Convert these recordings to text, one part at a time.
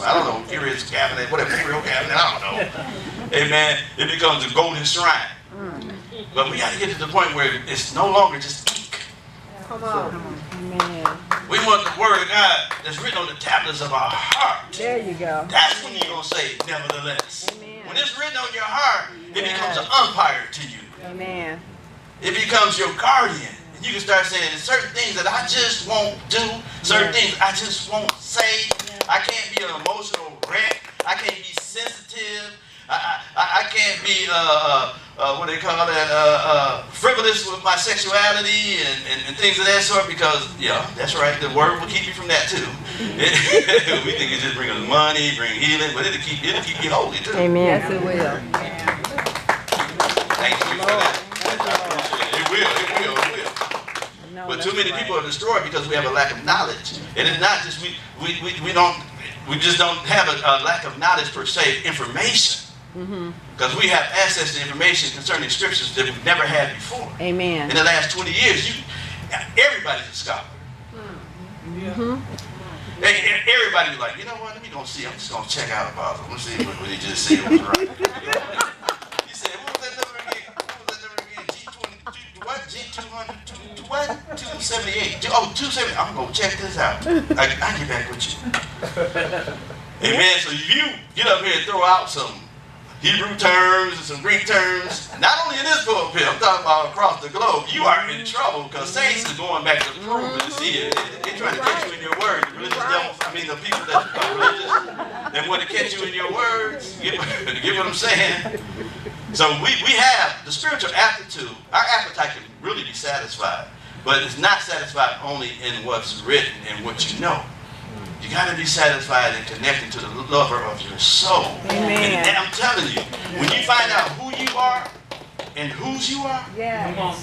I don't know, Furious Cabinet, whatever, Furio Cabinet, I don't know. Amen. It becomes a golden shrine. But we got to get to the point where it's no longer just ink. Come on. Amen. We want the word of God that's written on the tablets of our heart. There you go. That's when you're going to say, nevertheless. Amen. When it's written on your heart, it becomes an umpire to you. Amen. It becomes your guardian. And you can start saying, there's certain things that I just won't do. Certain things I just won't say. I can't be an emotional wreck. I can't be sensitive. I can't be, what they call that, frivolous with my sexuality and things of that sort, because, yeah, that's right, the word will keep you from that too. We think it just brings us money, bring healing, but it'll keep you holy too. Amen. Yes, it will. Thank you for that. It will. No, But that's too many right. people are destroyed because we have a lack of knowledge. And it's not just, we just don't have a lack of knowledge per se, information. Because we have access to information concerning scriptures that we've never had before. Amen. In the last 20 years, everybody's a scholar. Everybody be like, you know what, let me go see. I'm just going to check out about it. Let me see what he just said was right. He said, what was that number again? G200, what? 278. Oh, 270. I'm going to check this out. I'll get back with you. Amen. So if you get up here and throw out some Hebrew terms and some Greek terms, not only in this pulpit, I'm talking about across the globe, you are in trouble because saints is going back to prove it. See, they're trying to catch you in your words. The religious devils, I mean the people that are religious, they want to catch you in your words. Get what I'm saying? So we have the spiritual aptitude. Our appetite can really be satisfied, but it's not satisfied only in what's written and what you know. You got to be satisfied and connected to the lover of your soul. Amen. And I'm telling you, when you find out who you are and whose you are,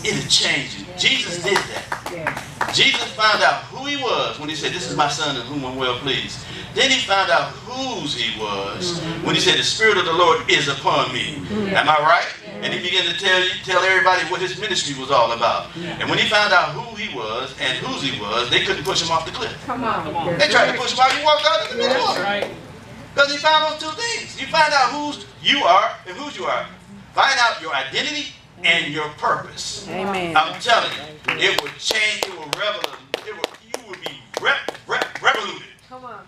it'll change you. Jesus did that. Jesus found out who he was when he said, this is my son in whom I'm well pleased. Then he found out whose he was when he said, the Spirit of the Lord is upon me. Am I right? And he began to tell everybody what his ministry was all about. And when he found out who he was and whose he was, they couldn't push him off the cliff. Come on. They tried to push him out. He walked out in the middle of it. Because he found those two things. You find out whose you are and whose you are. Find out your identity and your purpose. Amen. I'm telling you, it will change, it will revolute. You will be revoluted. Come on.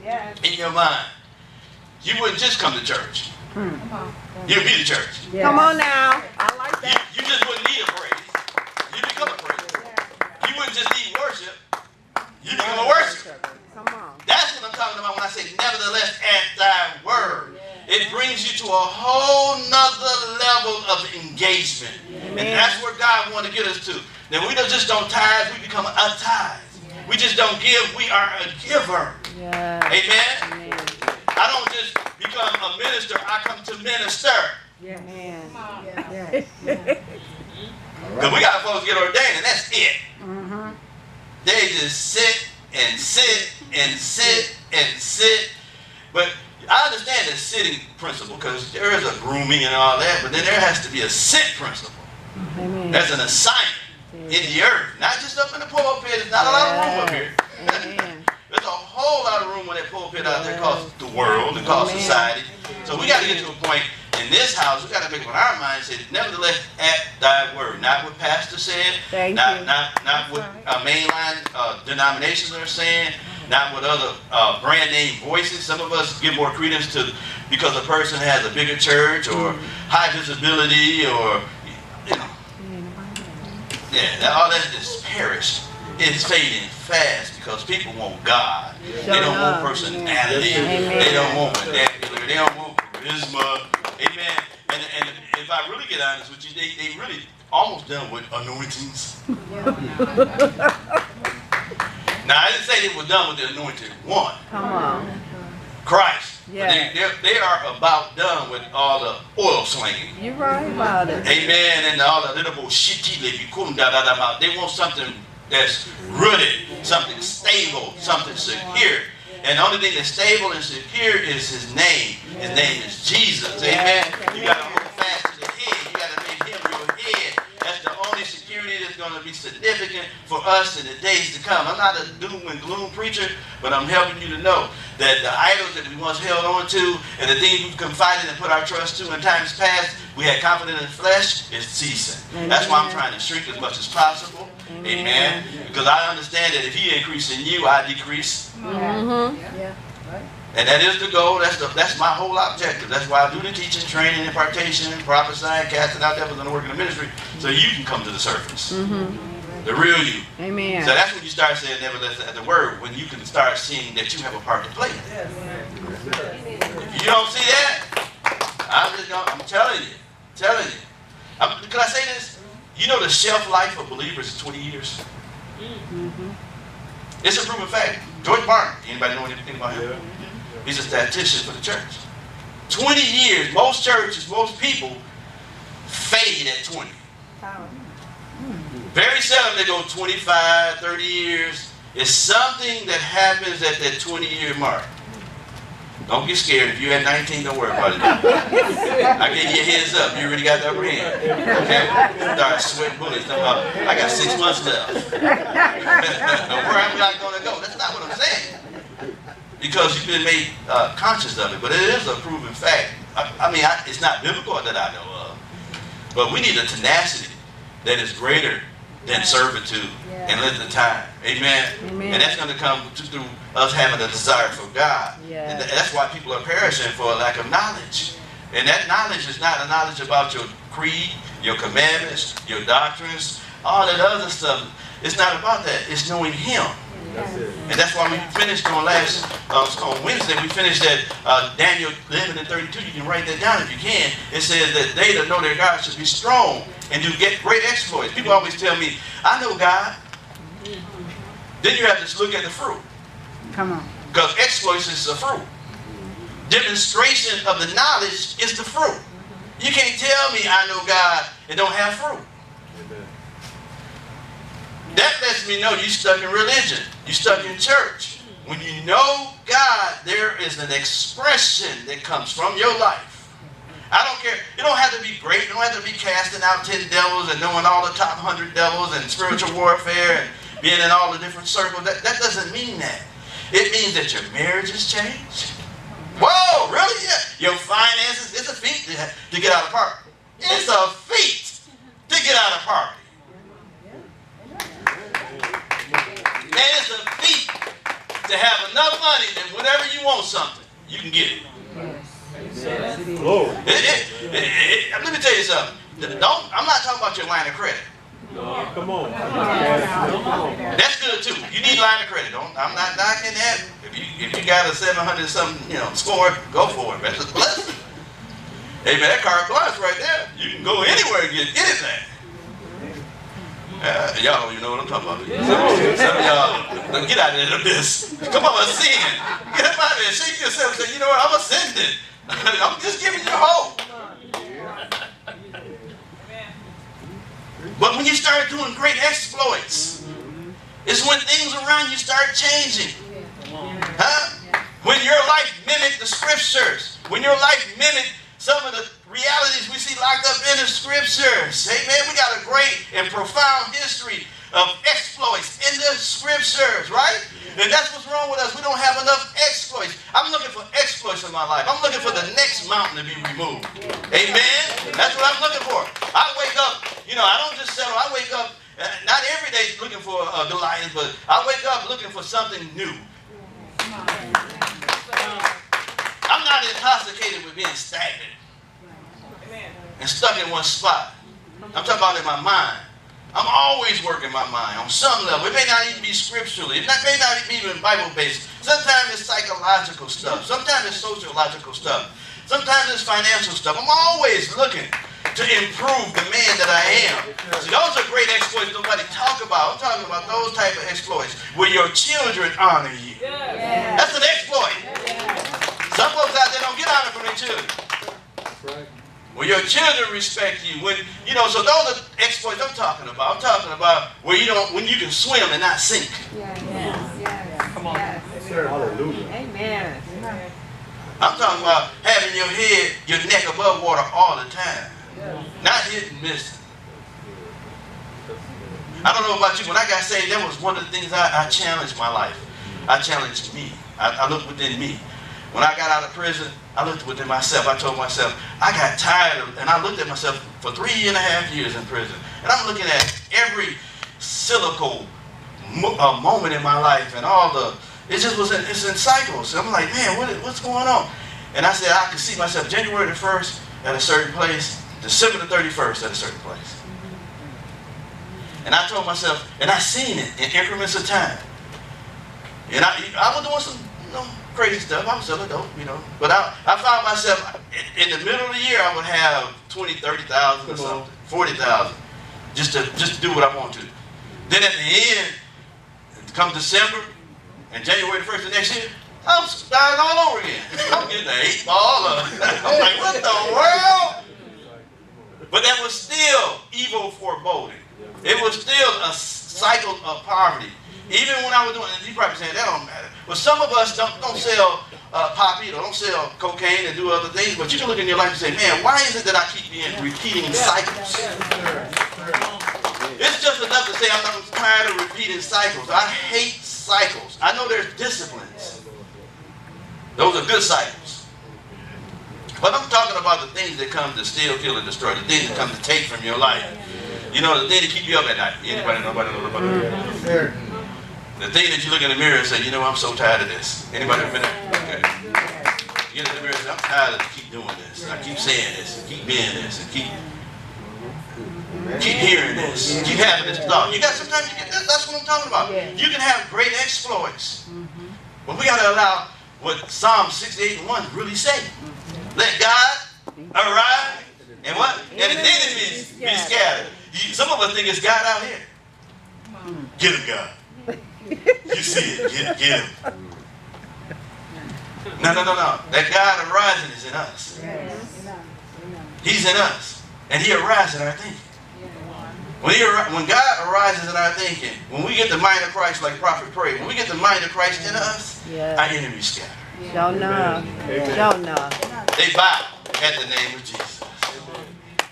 Yes. In your mind. You wouldn't just come to church. You'll be the church. Yes. Come on now. I like that. You just wouldn't need a praise. You become a praise. You wouldn't just need worship. You become a worshiper. Come on. That's what I'm talking about when I say nevertheless at thy word. It brings you to a whole nother level of engagement. And that's where God wants to get us to. Then we just don't tithe, we become a tithe. We just don't give, we are a giver. Yeah. Amen? Amen. I don't just become a minister, I come to minister. Amen. Yes. Because we got folks get ordained and that's it. They just sit and sit and sit and sit. But I understand the sitting principle because there is a grooming and all that, but then there has to be a sit principle. Amen. There's an assignment in the earth, not just up in the pulpit. There's not a lot of room up here. Amen. There's a whole lot of room on that pulpit out there called the world and called society. So we got to get to a point in this house, we got to make up our mind, say, nevertheless, at thy word. Not what pastor said, not what mainline denominations are saying, not what other brand name voices. Some of us give more credence to because a person has a bigger church or high visibility or, you know. Yeah, all that is perished. It's fading fast because people want God. They don't want personality. They don't want vernacular. They don't want charisma. Amen. And if I really get honest with you, they really almost done with anointings. Now, I didn't say they were done with the anointed one. Come on. Christ. Yeah. They are about done with all the oil slinging. You're right about it. Amen. And all the little bullshit they want something that's rooted, something stable, something secure. And the only thing that's stable and secure is his name. His name is Jesus. Amen. You got to hold fast to the head. You got to make him your head. That's the only security that's going to be significant for us in the days to come. I'm not a doom and gloom preacher, but I'm helping you to know that the idols that we once held on to and the things we've confided and put our trust to in times past, we had confidence in the flesh, is ceasing. Amen. That's why I'm trying to shrink as much as possible. Amen. Amen. Because I understand that if he increases in you, I decrease. Mm-hmm. Yeah. And that is the goal. That's my whole objective. That's why I do the teaching, training, impartation, prophesying, casting out devils, and working in the ministry, so you can come to the surface. Mm-hmm. The real you. Amen. So that's when you start saying nevertheless at the word, when you can start seeing that you have a part to play in it. If you don't see that, I'm telling you. Can I say this? You know the shelf life of believers is 20 years. Mm-hmm. It's a proven fact. George Barton, anybody know anything about him? He's a statistician for the church. 20 years, most churches, most people fade at 20. Very seldom they go 25, 30 years. It's something that happens at that 20-year mark. Don't get scared. If you're at 19, don't worry about it. I gave you a heads up. You already got the upper hand. Okay? Start sweating bullets. I got 6 months left. Where am I going to go? That's not what I'm saying. Because you've been made conscious of it. But it is a proven fact. It's not biblical that I know of. But we need a tenacity that is greater than servitude and length of time. Amen? Amen. And that's going to come through us having a desire for God. Yeah. And that's why people are perishing for a lack of knowledge. And that knowledge is not a knowledge about your creed, your commandments, your doctrines, all that other stuff. It's not about that. It's knowing Him. That's it. And that's why we finished on on Wednesday, we finished at Daniel 11 and 32. You can write that down if you can. It says that they that know their God should be strong and do get great exploits. People always tell me, I know God. Then you have to look at the fruit. Come on. Because exploits is the fruit. Demonstration of the knowledge is the fruit. You can't tell me I know God and don't have fruit. That lets me know you're stuck in religion. You're stuck in church. When you know God, there is an expression that comes from your life. I don't care. You don't have to be great. You don't have to be casting out 10 devils and knowing all the top 100 devils and spiritual warfare and being in all the different circles. That doesn't mean that. It means that your marriage has changed. Whoa, really? Yeah. Your finances, it's a feat to get out of poverty. It's a feat to get out of poverty. And it's a feat to have enough money that whenever you want something, you can get it. Let me tell you something. I'm not talking about your line of credit. No, come on. That's good too. You need line of credit. I'm not knocking that. If you got a 700 something, score, go for it. That's a blessing. Hey man, that carte blanche right there. You can go anywhere and get anything. Y'all don't even know what I'm talking about. Some of y'all, get out of there, this. Come on, sing it. Get up out of there. Shake yourself and say, you know what, I'm ascending. I'm just giving you hope. But when you start doing great exploits, it's when things around you start changing. Huh? When your life mimicked the scriptures. When your life mimicked some of the realities we see locked up in the scriptures. Amen. We got a great and profound history of exploits in the scriptures, right? And that's what's wrong with us. We don't have enough exploits. I'm looking for exploits in my life. I'm looking for the next mountain to be removed. Amen. That's what I'm looking for. I wake up, I don't just settle. I wake up, not every day looking for Goliath, but I wake up looking for something new. I'm not intoxicated with being stagnant and stuck in one spot. I'm talking about in my mind. I'm always working my mind on some level. It may not even be scripturally. It may not be even Bible-based. Sometimes it's psychological stuff. Sometimes it's sociological stuff. Sometimes it's financial stuff. I'm always looking to improve the man that I am. See, those are great exploits nobody talk about. I'm talking about those type of exploits where your children honor you. Yeah. That's an exploit. Yeah. Some folks out there don't get honor from their children. That's right. Where your children respect you. So those are exploits I'm talking about. I'm talking about when you can swim and not sink. Yes. Come on. Yes. Sir, hallelujah. Amen. I'm talking about having your neck above water all the time. Not hit and miss. I don't know about you. When I got saved, that was one of the things I challenged my life. I challenged me. I looked within me. When I got out of prison, I looked within myself. I told myself, I got tired of, and I looked at myself for 3.5 years in prison. And I'm looking at every cyclical moment in my life and all the, it's in cycles. I'm like, man, what's going on? And I said, I could see myself January the 1st at a certain place, December the 31st at a certain place. And I told myself, and I seen it in increments of time. And I was doing some crazy stuff. I was selling dope, But I found myself, in the middle of the year, I would have 20, 30,000 or something, 40,000, just to do what I want to. Then at the end, come December, and January the 1st of next year, I'm starting all over again. I'm getting the 8 ball. I'm like, what the world? But that was still evil foreboding. It was still a cycle of poverty. Even when I was doing, and you probably saying that don't matter. But some of us don't sell poppy or don't sell cocaine and do other things. But you can look in your life and say, man, why is it that I keep repeating cycles? It's just enough to say I'm tired of repeating cycles. I hate cycles. I know there's disciplines. Those are good cycles. But I'm talking about the things that come to steal, kill, and destroy. The things that come to take from your life. The thing that keep you up at night. Anybody know about that? The thing that you look in the mirror and say, I'm so tired of this. Anybody ever been there? Okay. You get in the mirror and say, I'm tired of keep doing this. I keep saying this, and keep being this, and keep hearing this, keep having this thought. Sometimes that's what I'm talking about. You can have great exploits. But we got to allow what Psalm 68:1 really say. Let God arise and what? And his enemies be scattered. Some of us think it's God out here. Get him, God. You see it. Get him. No. That God arising is in us. He's in us. And he arises in our thinking. When God arises in our thinking, when we get the mind of Christ, like Prophet prayed, when we get the mind of Christ in us, our enemies scatter. Don't know. They bow at the name of Jesus.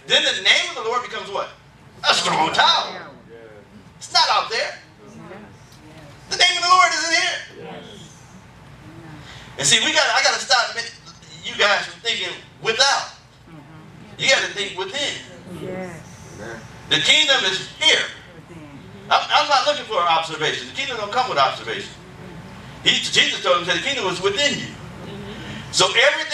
Then the name of the Lord becomes what? A strong tower. It's not out there. The name of the Lord is in here. And see, I got to stop you guys from thinking without. You got to think within. The kingdom is here. I'm not looking for an observation. The kingdom don't come with observation. Jesus told him that the kingdom was within you. So everything